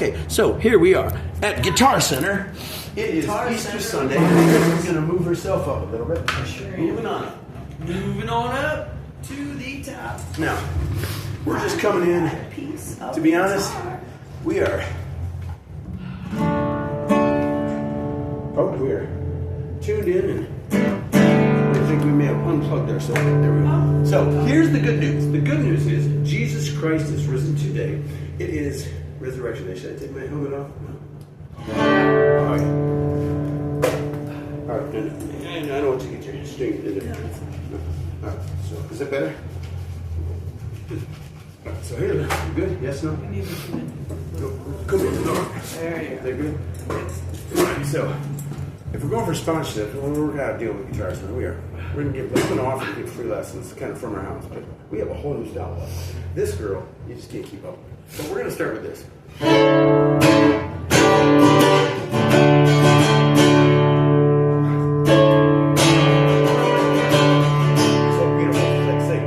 Okay, so here we are at Guitar Center. It is Easter Sunday. She's going to move herself up a little bit. Moving on up. Moving on up to the top. Now, we're just coming in. To be honest, we are. Oh, we're tuned in, and I think we may have unplugged ourselves. There we go. So here's the good news. The good news is Jesus Christ is risen today. It is Resurrection Day. Should I take my helmet off? No. All right. All right. And I don't want you to get your strings in there. No. All right. So is that better? Good. All right. So here, you good? Yes, no? We need to come in. No. Come in. No. There you go. They're good. All right. So if we're going for sponsorship, we're going to deal with guitars. We are. We're going to offer to give free lessons kind of from our house, but we have a whole new style of lesson. This girl, you just can't keep up with. So we're going to start with this. So beautiful. Let's sing.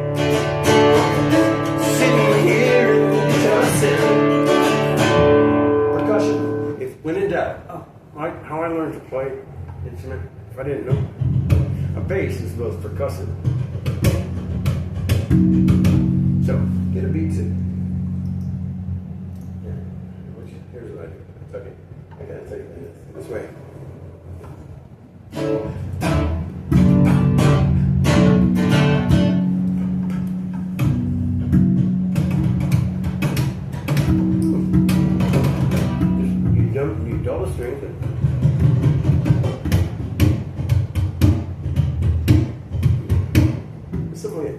Sitting here in the guitar center. Percussion. When in doubt. How I learned to play instrument, if I didn't know. A bass is both percussive. So, get a beat to. Yeah. Here's what I do. Okay. I gotta take this way. You double strength and something.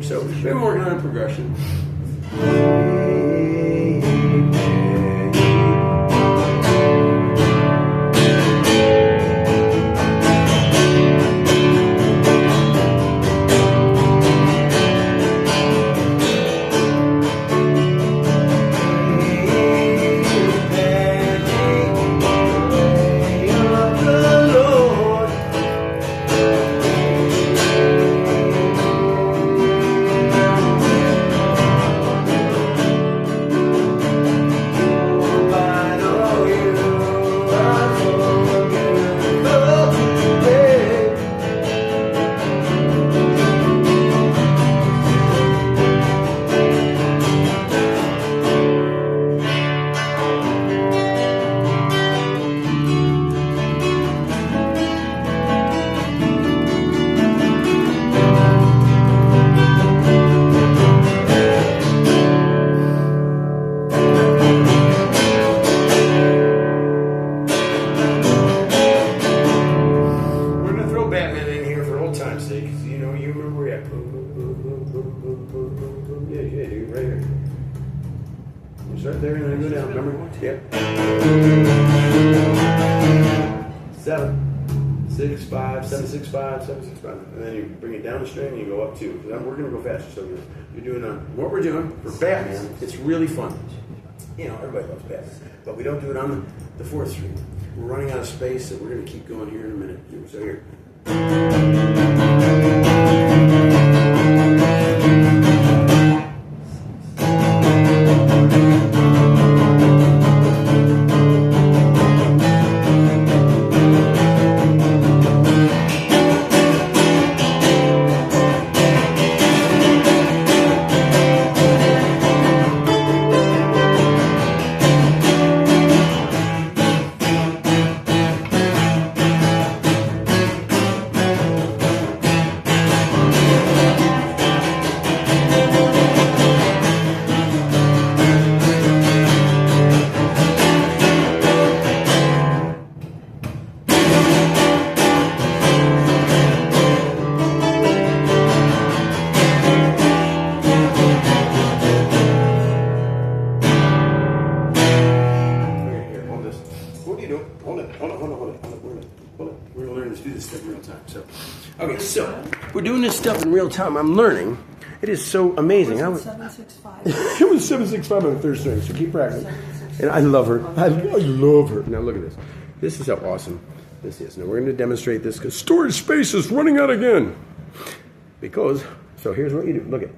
So we've been working on a progression. go down. Remember? Yep. 7, 6, 5, 7, 6, 5, 7, 6, 5. And then you bring it down the string and you go up 2. Because we're going to go faster. So you're doing what we're doing for Batman. It's really fun. You know, everybody loves Batman. But we don't do it on the 4th string. We're running out of space, so we're going to keep going here in a minute. So here. So we're doing this stuff in real time. I'm learning. It is so amazing. Was it 765? It was 765 on the 3rd string. So keep practicing. And I love her. I love her. Now look at this. This is how awesome this is. Now we're going to demonstrate this because storage space is running out again. So here's what you do. Look at.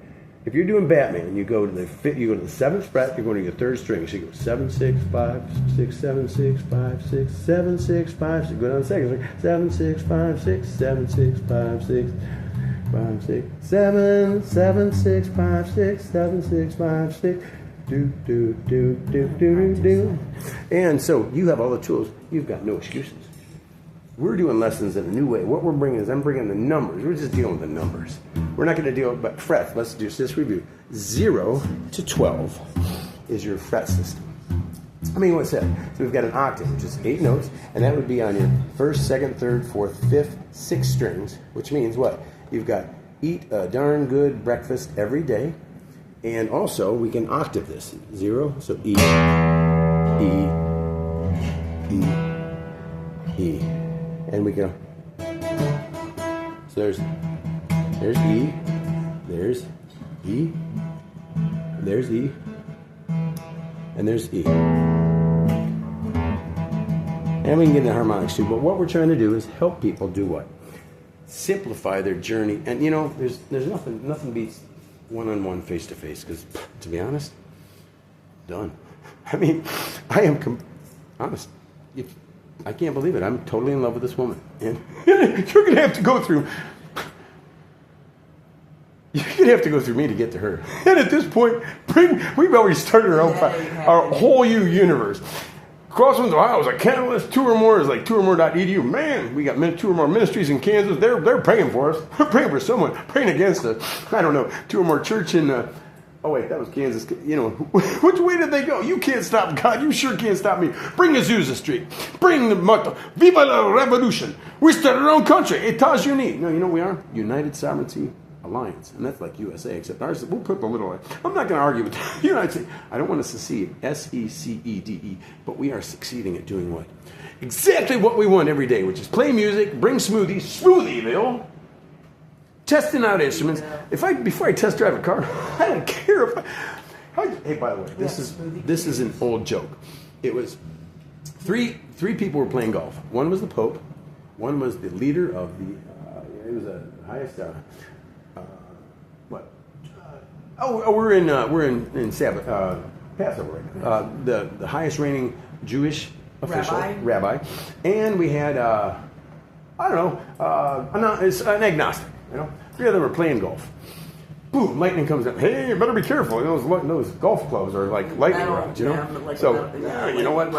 If you're doing Batman, you go to the 7th fret. You're going to your 3rd string. So you go 7, 6, 5, 6, 7, 6, 5, 6, 7, 6, 5, 6. Go down the 2nd string. 7, 6, 5, 6, 7, 6, 5, 6, 5, 6, 7, 7, 6, 5, 6, 7, 6, 5, 6. Do, do, do, do, do, do. And so you have all the tools. You've got no excuses. We're doing lessons in a new way. What we're bringing is I'm bringing the numbers. We're just dealing with the numbers. We're not going to deal with frets. Let's do this review. 0 to 12 is your fret system. I mean, what's that? So we've got an octave, which is 8 notes, and that would be on your 1st, 2nd, 3rd, 4th, 5th, 6th strings, which means what? You've got eat a darn good breakfast every day, and also we can octave this. 0, so E, E, E, E. And we go. So there's E, there's E, there's E, and there's E. And we can get into harmonics too, but what we're trying to do is help people do what? Simplify their journey. And you know, there's nothing beats one-on-one, face-to-face, because to be honest, done. I mean, I am honest. I can't believe it. I'm totally in love with this woman. And you're going to have to go through... You're going to have to go through me to get to her. And at this point, we've already started our whole universe. Crosswinds, Ohio is a catalyst. 2 or more is like 2ormore.edu. Man, we got 2 or more ministries in Kansas. They're praying for us. We're praying for someone. Praying against us. I don't know. 2 or more church in... oh, wait, that was Kansas. You know, which way did they go? You can't stop God. You sure can't stop me. Bring Azusa Street. Bring the motto. Viva la revolution. We started our own country. Etats Unis. No, you know what we are? United Sovereignty Alliance. And that's like USA, except ours. We'll put the little... I'm not going to argue with the United States. I don't want to secede. S-E-C-E-D-E. But we are succeeding at doing what? Exactly what we want every day, which is play music, bring smoothies, Smoothieville. Testing out instruments. Before I test drive a car, I don't care if hey, by the way, this is an old joke. It was three people were playing golf. One was the Pope. One was the leader of the. It was the highest. We're in Sabbath Passover right now. The highest reigning Jewish official rabbi, and we had I don't know. It's an agnostic. You know, 3 of them are playing golf. Boom! Lightning comes up. Hey, you better be careful. Those golf clubs are like lightning rods. You know. Like so you know what?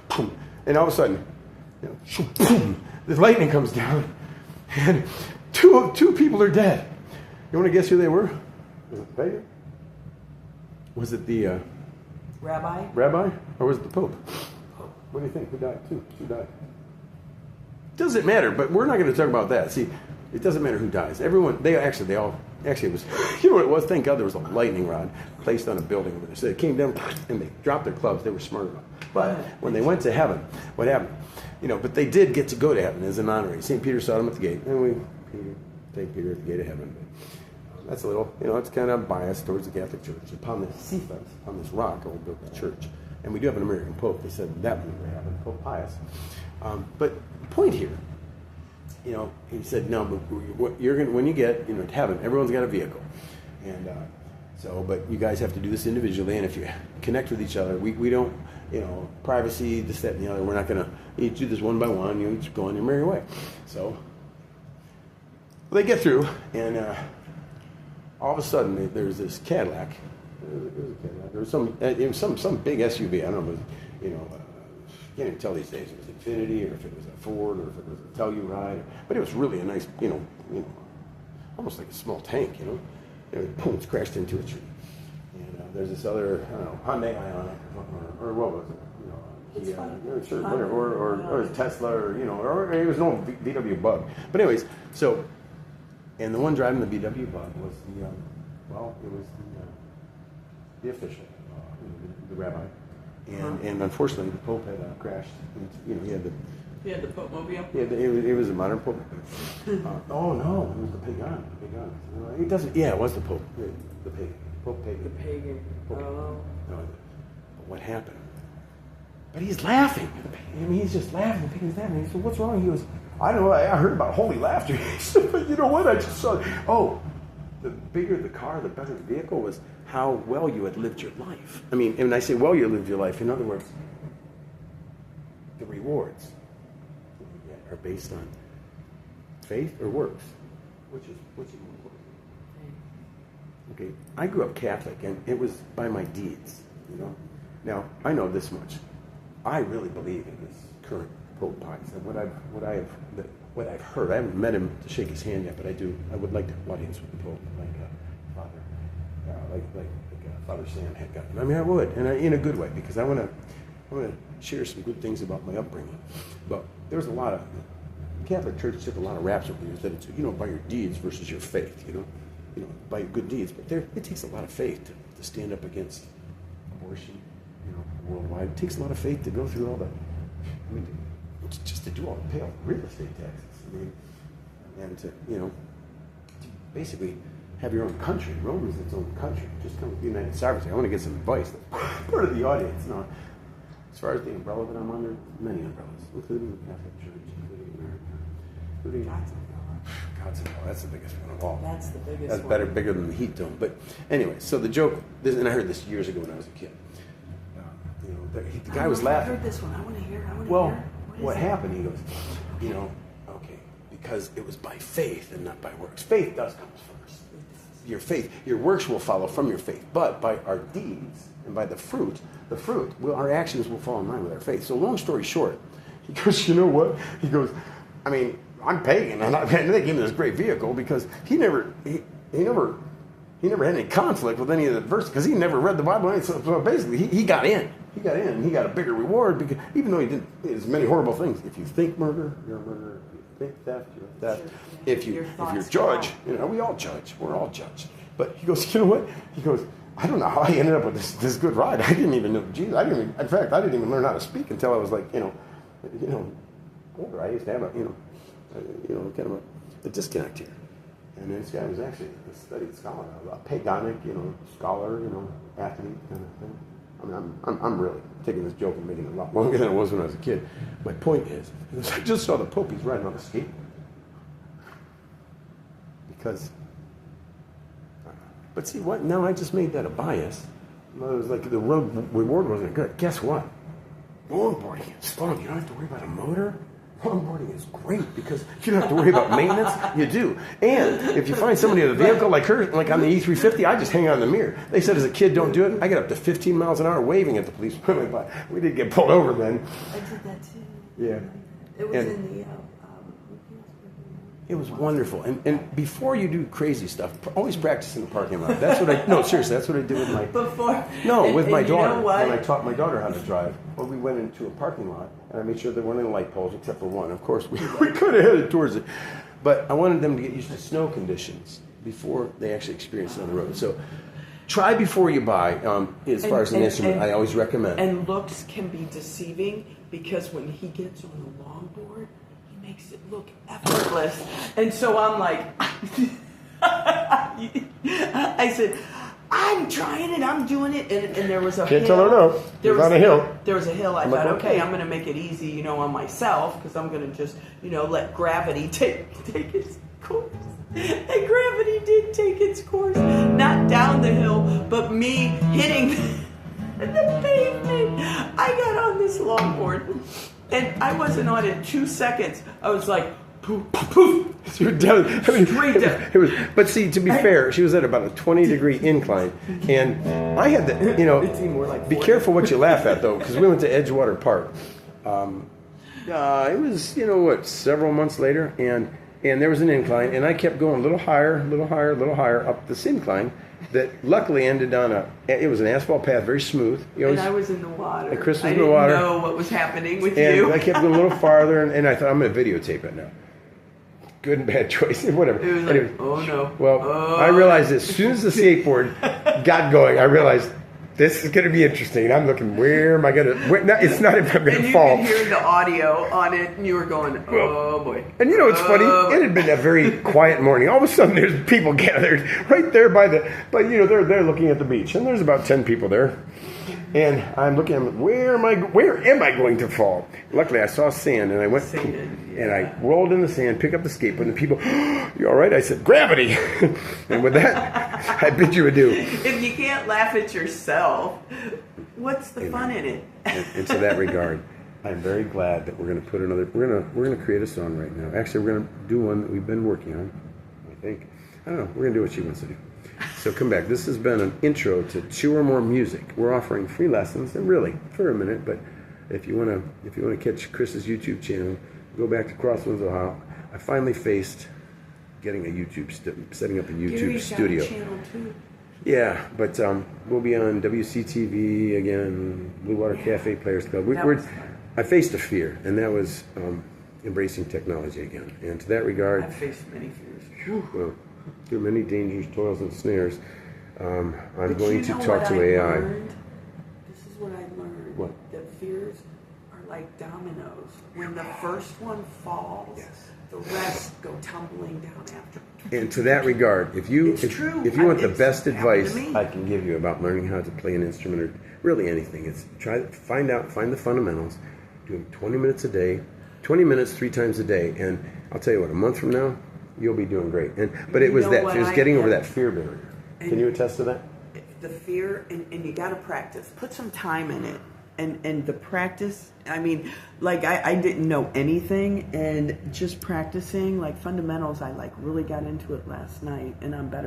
Boom! And all of a sudden, boom! The lightning comes down, and two people are dead. You want to guess who they were? Was it the pagan? Was it the rabbi, or was it the Pope? What do you think? Who died? Who died? Doesn't matter. But we're not going to talk about that. See. It doesn't matter who dies. Everyone, they all actually, it was, you know what it was? Thank God there was a lightning rod placed on a building over there. So it came down and they dropped their clubs. They were smart enough. But when they went to heaven, what happened? You know, but they did get to go to heaven as an honorary. St. Peter saw them at the gate, and take Peter at the gate of heaven. That's a little, you know, it's kind of biased towards the Catholic Church. Upon the Cephas, on this rock, I will build the church. And we do have an American Pope. They said that would never happen, Pope Pius. But the point here, you know, he said, no, but you're gonna, when you get, you know, to heaven, everyone's got a vehicle. And but you guys have to do this individually, and if you connect with each other, we don't, you know, privacy, this, that, and the other, we're not going to each do this one by one, you each go on your merry way. So they get through, and all of a sudden, there's this Cadillac. There was some big SUV. I don't know, it was, you know, you can't even tell these days if it was Infinity or if it was a Ford or if it was a Telluride. But it was really a nice, you know, almost like a small tank, you know. And boom, it's crashed into a tree. And there's this other, I don't know, Hyundai Ioniq or what was it? You know, sure, whatever, or Tesla, or, you know, or it was no VW Bug. But anyways, so, and the one driving the VW Bug was the official, the rabbi, and unfortunately the Pope had crashed. You know, he had the Pope Mobile. Yeah, it was a modern Pope. Oh no, it was the pagan. It doesn't. Yeah, it was the Pope. The pagan. Pope pagan. The pagan. Pope. Oh. No, but what happened? But he's laughing. I mean, he's just laughing. The pagan's laughing. He said, "What's wrong?" He goes, "I don't know. I heard about holy laughter." He said, "But you know what? I just saw. Oh, the bigger the car, the better the vehicle was. How well you had lived your life. I mean, and when I say well you lived your life, in other words, the rewards are based on faith or works, which is more important. Okay, I grew up Catholic, and it was by my deeds. You know, now I know this much: I really believe in this current Pope Pius. And what I've heard, I haven't met him to shake his hand yet, but I do. I would like to have audience with the Pope, like Father, like Father Sam had gotten. I mean, I would, and in a good way, because I want to share some good things about my upbringing. But there's a lot of the Catholic Church took a lot of raps over the years that it's, you know, by your deeds versus your faith, you know, by your good deeds. But it takes a lot of faith to stand up against abortion, you know, worldwide. It takes a lot of faith to go through all the, I mean, just to do all the pay all the real estate taxes. I mean, and to, you know, to basically have your own country. Rome is its own country. Just come with the United Sovereignty. I want to get some advice. Part of the audience. Now, as far as the umbrella that I'm under, many umbrellas, including the Catholic Church, including America, including God's umbrella. That's the biggest one of all. That's the biggest That's one. bigger than the heat dome. But anyway, so the joke, and I heard this years ago when I was a kid. You know, the guy was laughing. I heard this one. I want to hear. Well, what happened? He goes, you know, okay, because it was by faith and not by works. Faith does come first. Your faith, your works will follow from your faith, but by our deeds and by the fruit, our actions will fall in line with our faith. So, long story short, he goes, you know what? He goes, I mean, I'm pagan, and they gave me this great vehicle because he never had any conflict with any of the verses because he never read the Bible. So basically, he got in. He got in, and he got a bigger reward because even though he did as many horrible things. If you think murder, you're a murderer. If you think theft, you're a theft. If you judge, you know, we all judge. We're all judged. But he goes, you know what? He goes, I don't know how I ended up with this good ride. I didn't even know Jesus. In fact, I didn't even learn how to speak until I was like, you know, older. I used to have kind of a disconnect here. And this guy was actually a studied scholar, a paganic, scholar, athlete kind of thing. I mean, I'm really taking this joke and making it a lot longer than it was when I was a kid. My point is, I just saw the Pope. He's riding on a skateboard. Because, but see what? Now I just made that a bias. It was like the reward wasn't good. Guess what? Longboarding is fun. You don't have to worry about a motor. Longboarding is great because you don't have to worry about maintenance. You do. And if you find somebody with a vehicle like her, like on the E350, I just hang on the mirror. They said as a kid, don't do it. I get up to 15 miles an hour waving at the police. We did get pulled over then. I did that too. Yeah. It was in the... It was wonderful. And before you do crazy stuff, always practice in the parking lot. That's what seriously, that's what I did with my... with my daughter. You know what? When I taught my daughter how to drive, well, we went into a parking lot, and I made sure there weren't any light poles except for one. Of course, we could have headed towards it. But I wanted them to get used to snow conditions before they actually experience it on the road. So try before you buy. As far as an instrument, I always recommend. And looks can be deceiving because when he gets on the longboard, he makes it look effortless. And so I'm like, I said, I'm trying it, I'm doing it, and there was a hill. Can't tell her no. There's on a hill. There was a hill. I I'm thought, like, okay, okay. I'm going to make it easy, on myself, because I'm going to just, let gravity take its course. And gravity did take its course, not down the hill, but me hitting the pavement. I got on this longboard, and I wasn't on it 2 seconds. I was like, poof, poof. You're down. I mean, Straight down. It was, but see, to be fair, she was at about a 20-degree incline, and I had to, It's even more like be 40. careful what you laugh at, though, because we went to Edgewater Park. It was, several months later, and there was an incline, and I kept going a little higher up this incline that luckily ended on it was an asphalt path, very smooth. And I was in the water. And Chris was I in the didn't water. know what was happening with And you. I kept going a little farther, and I thought, I'm going to videotape it now. Good and bad choice, whatever. It was like, Anyway, oh no. well, Oh. I realized as soon as the skateboard got going, I realized this is going to be interesting. And I'm looking, where am I going to? It's not if I'm going And to you fall. could hear the audio on it, and you were going, oh boy. And it's funny. It had been a very quiet morning. All of a sudden, there's people gathered right there they're looking at the beach, and there's about 10 people there. And I'm looking, where am I going to fall? Luckily, I saw sand, and I went, and I rolled in the sand, picked up the skateboard, and the people, you all right? I said, gravity. And with that, I bid you adieu. If you can't laugh at yourself, what's the fun in it? And to that regard, I'm very glad that we're going to put we're going to create a song right now. Actually, we're going to do one that we've been working on, I think. I don't know. We're going to do what she wants to do. So come back. This has been an intro to 2 or More Music. We're offering free lessons, and really for a minute. But if you want to catch Chris's YouTube channel, go back to Crosswinds, Ohio. I finally faced getting setting up a YouTube Gary's studio. got a channel too. Yeah, but we'll be on WCTV again, Blue Water Cafe Players Club. I faced a fear, and that was embracing technology again. And to that regard, I've faced many fears. well, through many dangers, toils, and snares, I'm But going you to know talk what to I AI. learned? This is what I learned. What? That fears are like dominoes. When the first one falls, Yes. the rest go tumbling down after. And to that regard, if you It's true. if you want the It's best happened advice to me. I can give you about learning how to play an instrument or really anything, it's find the fundamentals, do them 20 minutes a day, 20 minutes 3 times a day, and I'll tell you what, a month from now, you'll be doing great. But it You was know that what it was I getting over have- that fear barrier. Can And- you attest to that? The fear, and you got to practice. Put some time in it. And the practice, I mean, like I didn't know anything, and just practicing, like fundamentals, I really got into it last night, and I'm better.